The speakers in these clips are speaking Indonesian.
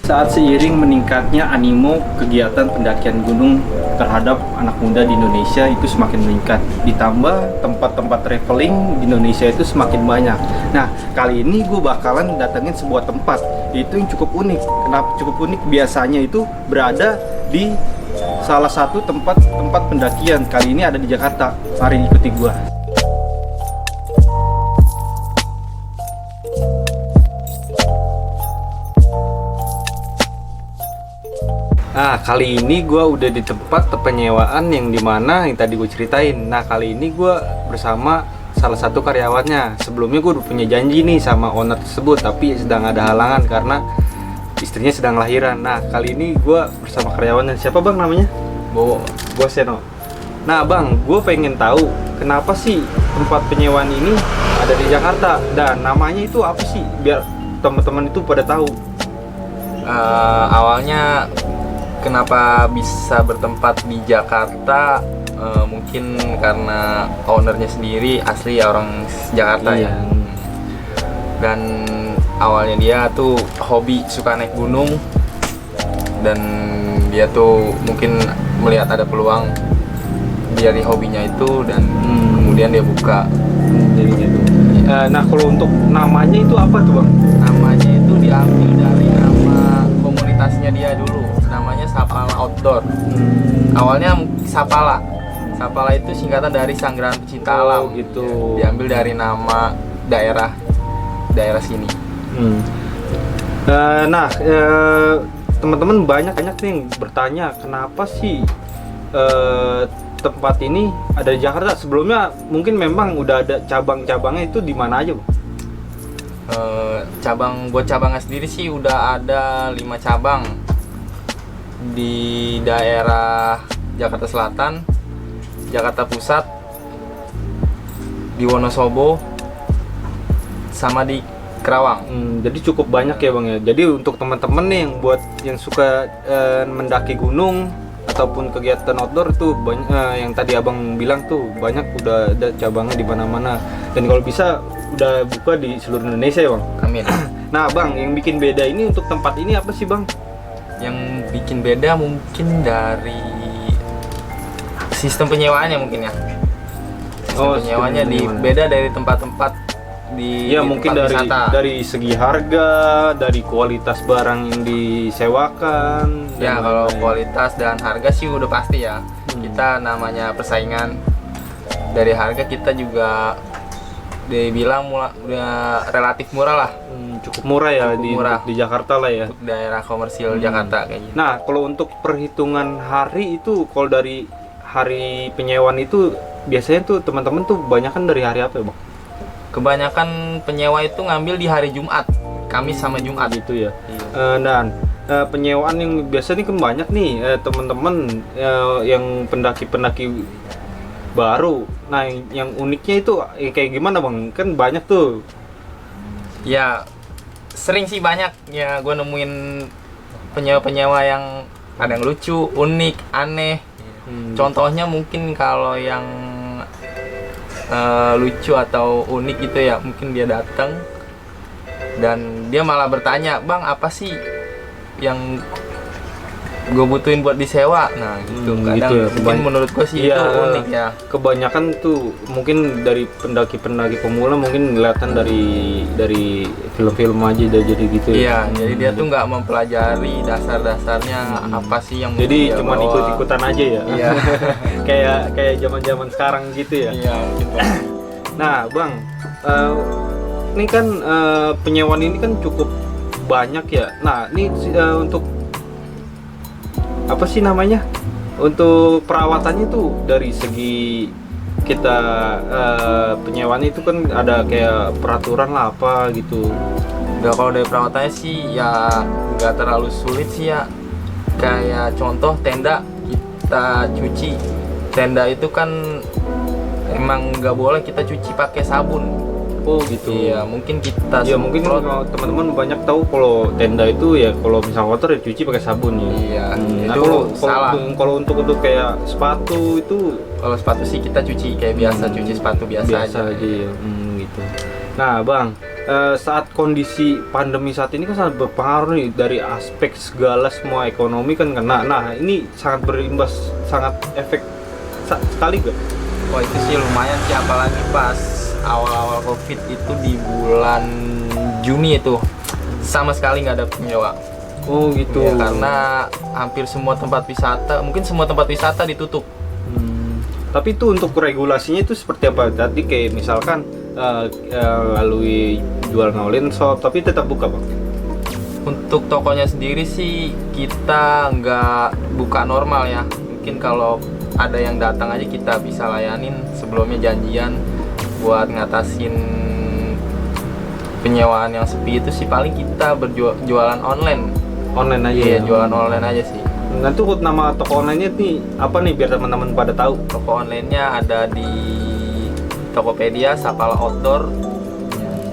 Saat seiring meningkatnya animo kegiatan pendakian gunung terhadap anak muda di Indonesia itu semakin meningkat. Ditambah tempat-tempat traveling di Indonesia itu semakin banyak. Nah, kali ini gue bakalan datengin sebuah tempat itu yang cukup unik. Kenapa cukup unik? Biasanya itu berada di salah satu tempat pendakian. Kali ini ada di Jakarta. Mari ikuti gue. Nah, kali ini gue udah di tempat penyewaan yang dimana yang tadi gue ceritain. Nah, kali ini gue bersama salah satu karyawannya. Sebelumnya gue udah punya janji nih sama owner tersebut, tapi sedang ada halangan karena istrinya sedang lahiran. Nah, kali ini gue bersama karyawannya. Siapa bang namanya? Gue Seno. Nah bang, gue pengen tahu kenapa sih tempat penyewaan ini ada di Jakarta dan namanya itu apa sih? Biar teman-teman itu pada tahu. Awalnya kenapa bisa bertempat di Jakarta, mungkin karena ownernya sendiri asli orang Jakarta. Iya. Ya. Dan awalnya dia tuh hobi suka naik gunung, dan dia tuh mungkin melihat ada peluang dari hobinya itu, dan kemudian dia buka. Jadi gitu. Nah, kalau untuk namanya itu apa tuh bang? Namanya itu diambil dari nama komunitasnya dia dulu, namanya Sapala Outdoor. Awalnya Sapala itu singkatan dari Sanggaran Pecinta Alam gitu. Diambil dari nama daerah sini. Teman-teman banyak nih yang bertanya kenapa sih tempat ini ada di Jakarta. Sebelumnya mungkin memang udah ada cabang-cabangnya, itu di mana aja bang? Cabangnya sendiri sih udah ada 5 cabang di daerah Jakarta Selatan, Jakarta Pusat, di Wonosobo, sama di Kerawang. Jadi cukup banyak ya bang ya. Jadi untuk teman-teman nih yang suka mendaki gunung ataupun kegiatan outdoor itu banyak, yang tadi abang bilang tuh banyak, udah ada cabangnya di mana-mana. Dan kalau bisa udah buka di seluruh Indonesia ya bang. Amin. Nah bang, yang bikin beda ini untuk tempat ini apa sih bang? Yang bikin beda mungkin dari sistem penyewaannya mungkin ya. Penyewaannya beda dari tempat-tempat di mungkin tempat dari segi harga, dari kualitas barang yang disewakan. Ya, kalau kualitas dan harga sih udah pasti ya. Kita namanya persaingan. Dari harga kita juga dibilang udah relatif murah lah. Cukup murah ya, murah. Di Jakarta lah ya. Untuk daerah komersil Jakarta kayaknya. Nah, kalau untuk perhitungan hari itu, kalau dari hari penyewaan itu biasanya tuh teman-teman tuh banyakan dari hari apa ya bang? Kebanyakan penyewa itu ngambil di hari Jumat, Kamis sama Jumat gitu ya. Iya. Dan penyewaan yang biasa nih kan banyak nih teman-teman yang pendaki-pendaki baru. Nah, yang uniknya itu kayak gimana bang? Kan banyak tuh. Ya, sering sih banyak ya, gue nemuin penyewa-penyewa yang kadang lucu, unik, aneh. Contohnya mungkin kalau yang lucu atau unik gitu ya, mungkin dia datang dan dia malah bertanya, bang apa sih yang gue butuhin buat disewa? Nah gitu, kadang gitu ya. mungkin menurut gue sih itu unik ya. Kebanyakan tuh mungkin dari pendaki-pendaki pemula mungkin kelihatan dari film-film aja udah jadi gitu ya. Iya, jadi dia tuh nggak mempelajari dasar-dasarnya apa sih yang jadi cuma ikut-ikutan aja ya. Iya. kayak zaman-zaman sekarang gitu ya. Iya, gitu. Nah bang, ini kan penyewaan ini kan cukup banyak ya. Nah ini untuk apa sih namanya, untuk perawatannya tuh dari segi kita penyewaan itu kan ada kayak peraturan lah apa gitu. Udah, kalau dari perawatannya sih ya nggak terlalu sulit sih ya. Kayak contoh tenda kita cuci, tenda itu kan emang nggak boleh kita cuci pakai sabun. Oh gitu. Iya, mungkin kita ya mungkin kalau teman-teman banyak tahu kalau tenda itu ya kalau misalnya kotor ya cuci pakai sabun ya. Iya. Nah, Itu salah. Kalau untuk kayak sepatu itu, kalau sepatu sih kita cuci kayak biasa, cuci sepatu biasa aja ya. Gitu. Nah, Bang, saat kondisi pandemi saat ini kan sangat berpengaruh nih dari aspek segala semua ekonomi kan kena. Nah, ini sangat berimbas, sangat efek sekali gak? Wah itu sih lumayan sih, apalagi pas awal-awal COVID itu di bulan Juni itu sama sekali nggak ada penyewa. Oh gitu. Ya, karena hampir semua tempat wisata, mungkin semua tempat wisata ditutup. Tapi itu untuk regulasinya itu seperti apa? Tadi kayak misalkan lalui jual online shop, tapi tetap buka, Bang? Untuk tokonya sendiri sih kita nggak buka normal ya. Mungkin kalau ada yang datang aja kita bisa layanin, sebelumnya janjian buat ngatasin penyewaan yang sepi itu sih paling kita berjualan online. Online aja Iya, ya? jualan online aja sih. Nanti nama toko online-nya nih apa nih biar teman-teman pada tahu? Toko online-nya ada di Tokopedia, Sapala Outdoor,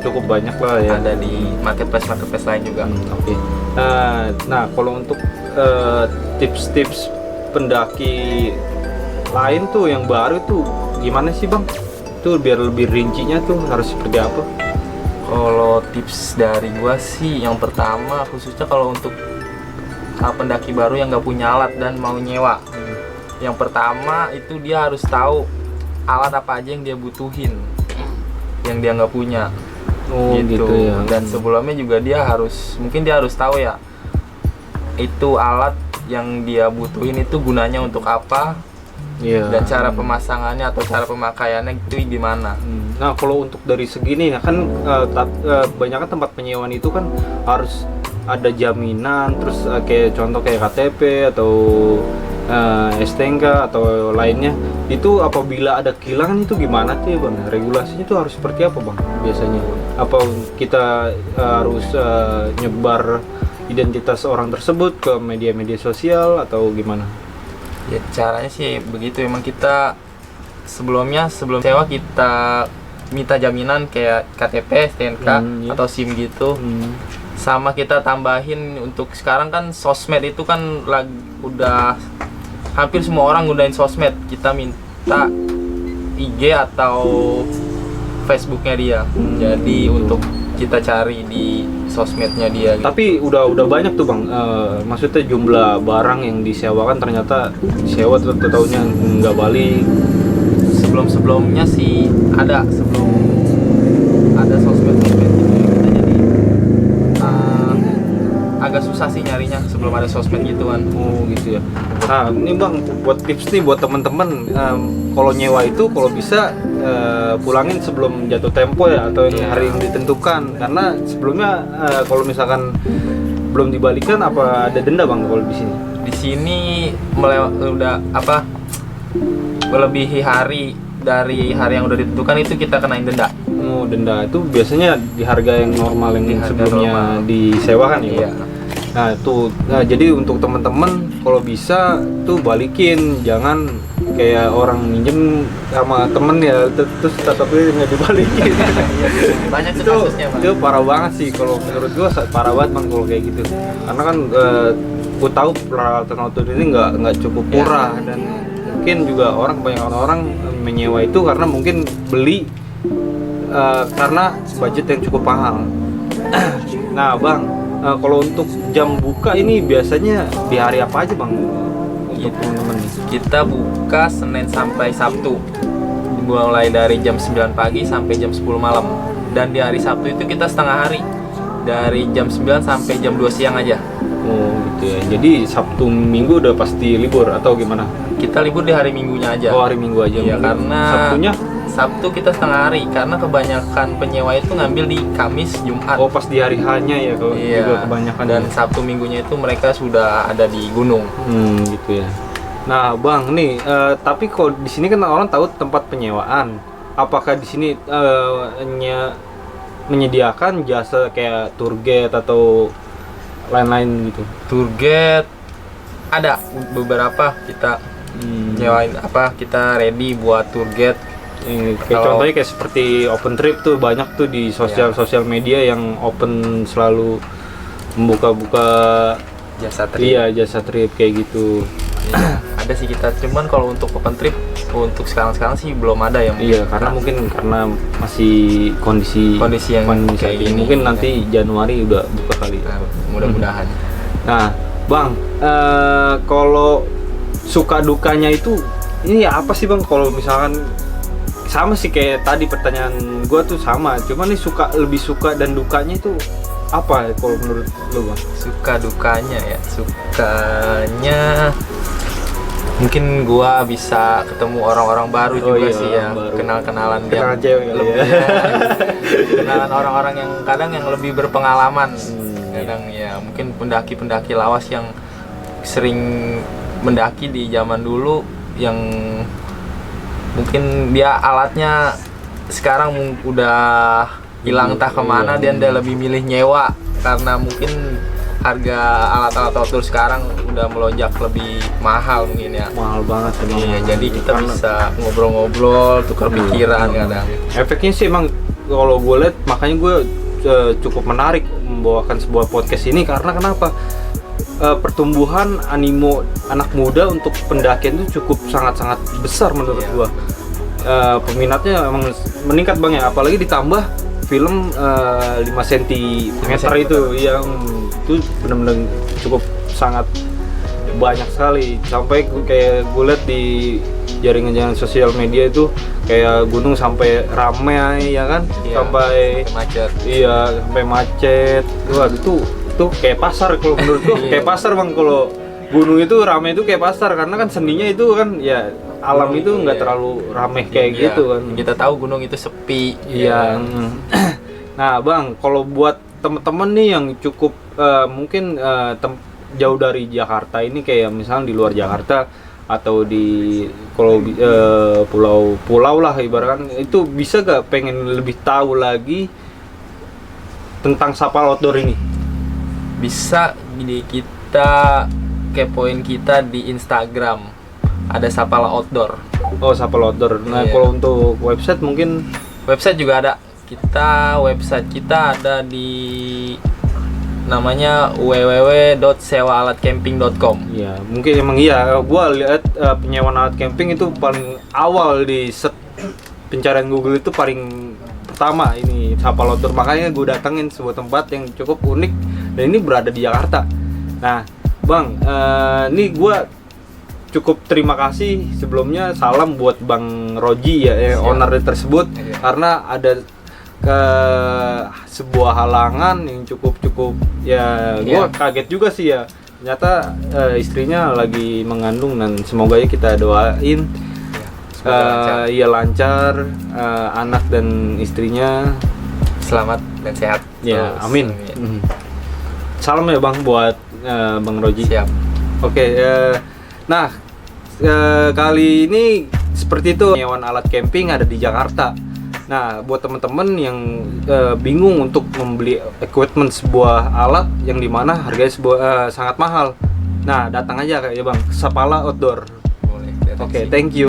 Cukup banyak lah ya. ada di marketplace lain juga. Oke. Nah, kalau untuk tips-tips pendaki lain tuh yang baru tuh gimana sih, Bang? Tuh biar lebih rincinya tuh harus seperti apa? Kalau tips dari gua sih yang pertama khususnya kalau untuk pendaki baru yang nggak punya alat dan mau nyewa. Yang pertama itu dia harus tahu alat apa aja yang dia butuhin, yang dia nggak punya. Oh gitu ya. Dan sebelumnya juga dia harus tahu ya itu alat yang dia butuhin itu gunanya untuk apa. Iya. Dan cara pemasangannya atau cara pemakaiannya itu gimana. Nah, kalau untuk dari segini ya kan banyak kan tempat penyewaan itu kan harus ada jaminan, terus kayak contoh kayak KTP atau STNK atau lainnya. Itu apabila ada kehilangan itu gimana tuh ya, Bang? Regulasinya itu harus seperti apa, Bang? Biasanya apa kita harus nyebar identitas orang tersebut ke media-media sosial atau gimana? Ya caranya sih begitu, emang kita sebelum sewa kita minta jaminan kayak KTP, STNK Iya. atau SIM gitu. Sama kita tambahin untuk sekarang kan sosmed itu kan udah hampir semua orang gunain sosmed. Kita minta IG atau Facebooknya dia. Jadi untuk kita cari di sosmednya dia gitu. Tapi udah banyak tuh, Bang. Maksudnya jumlah barang yang disewakan ternyata disewa taunya nggak balik. Sebelumnya sih ada, sebelum ada sosmed gitu kita jadi agak susah sih nyarinya sebelum ada sosmed gituan. Oh gitu ya. Nah ini, Bang, buat tips nih buat teman-teman, kalau nyewa itu kalau bisa pulangin sebelum jatuh tempo ya, atau hari yang ditentukan, karena sebelumnya kalau misalkan belum dibalikan apa ada denda, Bang, kalau di sini? Di sini melebihi hari dari hari yang udah ditentukan itu kita kenain denda. Oh, denda itu biasanya di harga yang normal yang Di harga sebelumnya normal. disewakan ya, Iya. Bang? Nah tuh, jadi untuk teman-teman kalau bisa tuh balikin, jangan kayak orang minjem sama temen ya terus tetapnya nggak dibalikin. Banyak tuh itu kasusnya, Bang. itu parah banget sih kalau menurut gua, parah banget, Bang, kalau kayak gitu. Karena kan gua tahu peralatan outdoor ini nggak cukup murah, dan mungkin juga kebanyakan orang menyewa itu karena mungkin beli karena budget yang cukup mahal. Nah, Bang, kalau untuk jam buka ini biasanya di hari apa aja, Bang? Untuk teman-teman nih. Kita buka Senin sampai Sabtu, mulai dari jam 9 pagi sampai jam 10 malam. Dan di hari Sabtu itu kita setengah hari, dari jam 9 sampai jam 2 siang aja. Oh gitu ya. Jadi Sabtu Minggu udah pasti libur atau gimana? Kita libur di hari Minggunya aja. Oh, hari Minggu aja. Iya, karena Sabtunya? Sabtu kita setengah hari, karena kebanyakan penyewa itu ngambil di Kamis, Jumat. Oh, pas di hari hanya ya kalau Iya. juga kebanyakan. Dan ya. Sabtu Minggunya itu mereka sudah ada di gunung. Gitu ya. Nah, Bang, nih tapi kalau di sini kan orang tahu tempat penyewaan. Apakah di sini menyediakan jasa kayak tour guide atau lain-lain gitu? Tour guide ada beberapa, kita nyewain kita ready buat tour guide. Kayak contohnya kayak seperti open trip tuh banyak tuh di sosial media yang open selalu membuka Jasa trip. Iya, jasa trip kayak gitu. Iya, ada sih kita, cuman kalau untuk open trip untuk sekarang sih belum ada ya. Iya, karena mungkin karena masih kondisi Kondisi yang kayak ini. gini. Mungkin nanti Januari udah buka kali. Nah, mudah-mudahan. Nah, Bang, kalau suka dukanya itu ini apa sih Bang? Kalau misalkan sama sih kayak tadi pertanyaan gua tuh sama, cuman nih lebih suka dan dukanya itu apa kalau menurut lo Bang? Suka dukanya ya, sukanya mungkin gua bisa ketemu orang-orang baru juga iya, sih ya, orang baru. kenal-kenalan Kenalan cewek kali lebih ya. kenalan orang-orang yang kadang yang lebih berpengalaman, kadang ya mungkin pendaki-pendaki lawas yang sering mendaki di zaman dulu yang mungkin dia alatnya sekarang udah hilang entah kemana, Iya. dia lebih milih nyewa karena mungkin harga alat-alat outdoor sekarang udah melonjak lebih mahal mungkin ya. Mahal banget emang. Iya, jadi kita Karena bisa ngobrol-ngobrol, tukar pikiran kadang. efeknya sih emang kalau gue lihat, makanya gue cukup menarik membawakan sebuah podcast ini karena kenapa? Pertumbuhan animo anak muda untuk pendakian itu cukup sangat-sangat besar menurut Iya. gue. Peminatnya emang meningkat Bang ya, apalagi ditambah film 5 cm itu yang itu benar-benar cukup sangat banyak sekali, sampai kayak gue lihat di jaringan sosial media itu kayak gunung sampai ramai ya kan. Iya, sampai macet. iya sampai macet. Wah, itu kayak pasar kalau menurut gua. Kayak pasar Bang, kalau gunung itu ramai itu kayak pasar karena kan seninya itu kan ya alam itu nggak Iya. terlalu ramai kayak Iya, gitu kan. kita tahu gunung itu sepi. Iya. Nah, Bang, kalau buat temen-temen nih yang cukup mungkin jauh dari Jakarta ini, kayak misalnya di luar Jakarta atau di kalau pulau-pulau lah ibaratkan, itu bisa gak pengen lebih tahu lagi tentang Sapala Outdoor ini? Bisa kita kepoin kita di Instagram, ada Sapala Outdoor. Oh, Sapala Outdoor. Nah, Iya. kalau untuk website mungkin Website juga ada. Website kita ada di namanya www.sewaalatcamping.com. ya mungkin emang iya, gua lihat penyewaan alat camping itu paling awal di pencarian Google itu paling pertama ini Sapala Outdoor. Makanya gue datengin sebuah tempat yang cukup unik dan ini berada di Jakarta. Nah, Bang, ini gua cukup terima kasih sebelumnya, salam buat Bang Roji ya, Siap. owner tersebut. Iya. Karena ada sebuah halangan yang cukup ya gue Iya. kaget juga sih ya, ternyata istrinya lagi mengandung dan semoga ya kita doain ya lancar, anak dan istrinya Selamat dan sehat. ya, Terus, amin. Salam ya Bang buat Bang Roji. Siap. Oke, nah kali ini seperti itu, penyewaan alat camping ada di Jakarta. Nah, buat teman-teman yang bingung untuk membeli equipment sebuah alat yang dimana harganya sangat mahal, nah datang aja kayak Bang, Sapala Outdoor. Boleh. Oke, thank you.